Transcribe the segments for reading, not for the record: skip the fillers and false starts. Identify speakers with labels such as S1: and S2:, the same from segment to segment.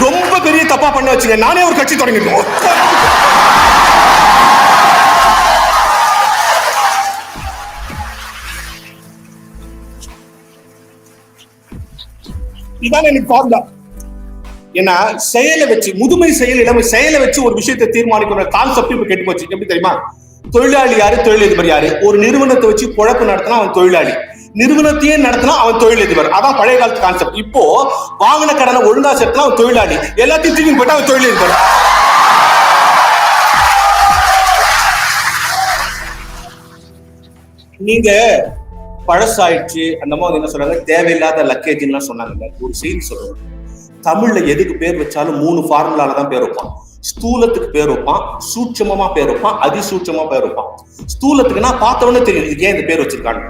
S1: ரொம்ப பெரிய தப்பா பண்ண வச்சுங்க, நானே ஒரு கட்சி தொடங்கிட்டோம். இதான் எனக்கு ஃபார்முலா. ஏன்னா செயலை வச்சு, முதுமை செயல் இளமை செயலை வச்சு ஒரு விஷயத்தை தீர்மானிக்கிற கான்செப்ட் இப்ப கெட்டு போச்சு. எப்படி தெரியுமா? தொழிலாளி யாரு, தொழிலதிபர் யாரு? ஒரு நிறுவனத்தை வச்சு குழப்பு நடத்தினா அவன் தொழிலாளி, நிறுவனத்தையே நடத்தினா அவன் தொழிலதிபர். அதான் பழைய காலத்து கான்செப்ட். இப்போ வாங்கின கடனை ஒழுங்கா சேர்த்தா அவன் தொழிலாளி, எல்லாத்தையும் தூக்கி போட்டா அவன் தொழிலதிபர். நீங்க பழசாயிடுச்சு அந்த மாதிரி என்ன சொல்றாங்க, தேவையில்லாத லக்கேஜ் எல்லாம் சொன்னாங்க. ஒரு செய்தி சொல்றேன், தமிழ்ல எதுக்கு பேர் வச்சாலும் 3 ஃபார்முலால தான் பேர் வைப்பான். ஸ்தூலத்துக்கு பேர் வைப்பான், சூட்சமமா பேர் வைப்பான், அதிசூட்சமா பேர் வைப்பான். ஸ்தூலத்துக்குன்னா பார்த்தவொடனே தெரியும் இதுக்கு ஏன் இந்த பேர் வச்சிருக்காங்க.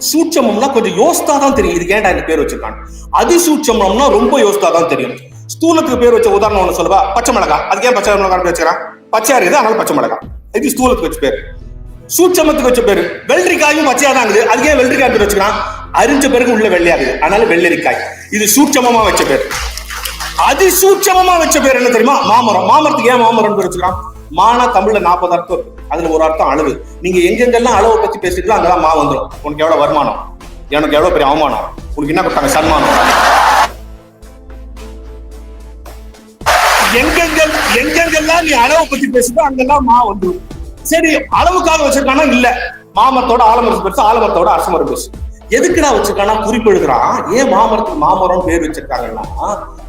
S1: சூட்சமம்னா கொஞ்சம் யோசித்தா தான் தெரியும் இதுக்கு ஏன்டா இந்த பேர் வச்சிருக்காங்க. அதிசூட்சமம்னா ரொம்ப யோசித்தா தான் தெரியும். ஸ்தூலத்துக்கு பேர் வச்ச உதாரணம் ஒண்ணு சொல்லுவா, பச்சை மிளகா. அதுக்கு ஏன் பச்சை மிளகா வச்சுக்கிறான்? பச்சையா இருக்குது அதனால பச்சை மிளகா. இது ஸ்தூலத்துக்கு வச்ச பேர். சூட்சமத்துக்கு வச்ச பேரு வெள்ளரிக்காயும் பச்சையா தான் இருக்குது, அதுக்கு ஏன் வெள்ளரிக்காய் பேர் வச்சுக்கிறான்? அரிஞ்ச பிறகு உள்ள வெள்ளையாகுது அதனால வெள்ளரிக்காய். இது சூட்சமமா வச்ச பேர். அதிசூட்சமமா வச்ச பேர் என்ன தெரியுமா? மாமரம். மாமரத்துக்கு ஏன் மாமரம் வச்சுக்கலாம்? மானா தமிழ்ல 40 அர்த்தம் இருக்கு, அதுல ஒரு அர்த்தம் அளவு. நீங்க எங்கெங்கெல்லாம் அளவை பத்தி பேசிக்கலாம் அங்கெல்லாம் மா வந்துடும். உனக்கு எவ்வளவு வருமானம், எனக்கு எவ்வளவு பெரிய அவமானம், உனக்கு என்ன கொடுத்தாங்க சன்மானம். எங்கெங்கெல்லாம் நீ அளவை பத்தி பேசுதோ அங்கெல்லாம் மா வந்துடும். சரி, அளவுக்காக வச்சிருக்கானா? இல்ல, மாமரத்தோட ஆலமரம் பெருசு, ஆலமரத்தோட அரசமரம் பெருசு. எதுக்குடா வச்சிருக்கானா? குறிப்பு எழுதுறான். ஏன் மாமரத்துக்கு மாமரம் பேர் வச்சிருக்காங்கன்னா,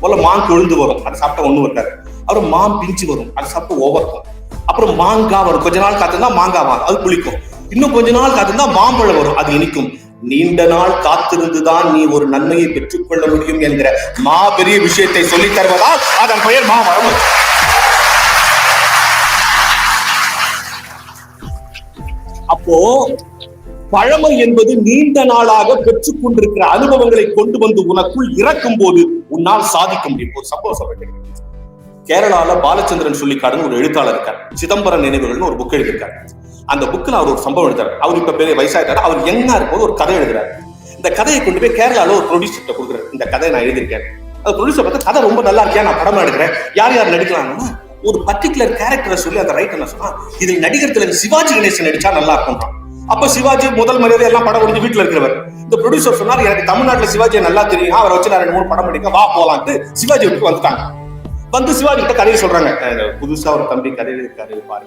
S1: முதல்ல மான் கொழுந்து வரும், அதை சாப்பிட்டா ஒண்ணு இருக்காது. அப்புறம் மான் பிஞ்சு வரும், அதை சாப்பிட்டு ஓவர்க்கும். அப்புறம் மாங்காய் வரும், கொஞ்ச நாள் காத்திருந்தா மாங்காய் வரும், அது புளிக்கும். இன்னும் கொஞ்ச நாள் காத்திருந்தா மாம்பழம் வரும், அது இனிக்கும். நீண்ட நாள் காத்திருந்துதான் நீ ஒரு நன்மையை பெற்றுக்கொள்ள முடியும் என்கிற மாபெரிய விஷயத்தை சொல்லித் தருவதால் அதன் பெயர் மாமரம். அப்போ பழமை என்பது நீண்ட நாளாக பெற்றுக் கொண்டிருக்கிற அனுபவங்களை கொண்டு வந்து உனக்குள் இறக்கும் போது உன்னால் சாதிக்க முடியும். ஒரு சம்பவம் சொல்றேன். கேரளால பாலச்சந்திரன் சொல்லிக்காடுன்னு ஒரு எழுத்தாளர் இருக்கார். சிதம்பரம் நினைவுகள்னு ஒரு புக் எழுதியிருக்காரு. அந்த புக்கில் அவர் ஒரு சம்பவம் எழுதுறாரு. அவர் இப்ப பெரிய வயசாயிட்டாரு. அவர் யங்கா இருக்கும்போது ஒரு கதை எழுதுறாரு. இந்த கதையை கொண்டு போய் கேரளால ஒரு ப்ரொடியூசர்கிட்ட கொடுக்குறாரு. இந்த கதையை நான் எழுதியிருக்கேன். அது ப்ரொடியூசர் பார்த்தா கதை ரொம்ப நல்லா இருக்கேன், நான் படமா எடுக்கிறேன், யார் யார் நடிக்கலாம்னா ஒரு பர்டிகுலர் கேரக்டரை சொல்லி அந்த ரைட் என்ன சொன்னா, இதில் நடிகர் திலகம் சிவாஜி கணேசன் நடிச்சா நல்லா இருக்கும். அப்ப சிவாஜி முதல் மரியாதை எல்லாம் படம் முடிஞ்சு வீட்டுல இருக்கிறவர். இந்த ப்ரொடியூசர் சொன்னார், எனக்கு தமிழ்நாட்டுல சிவாஜியை நல்லா தெரியும், அவரை வச்சு நான் 2-3 படம் படிக்க, வா போலான்ட்டு சிவாஜி வீட்டுக்கு வந்துட்டாங்க. வந்து சிவாஜி கிட்ட கதையை சொல்றாங்க, புதுசா ஒரு தம்பி கதை இருக்காரு பாருங்க.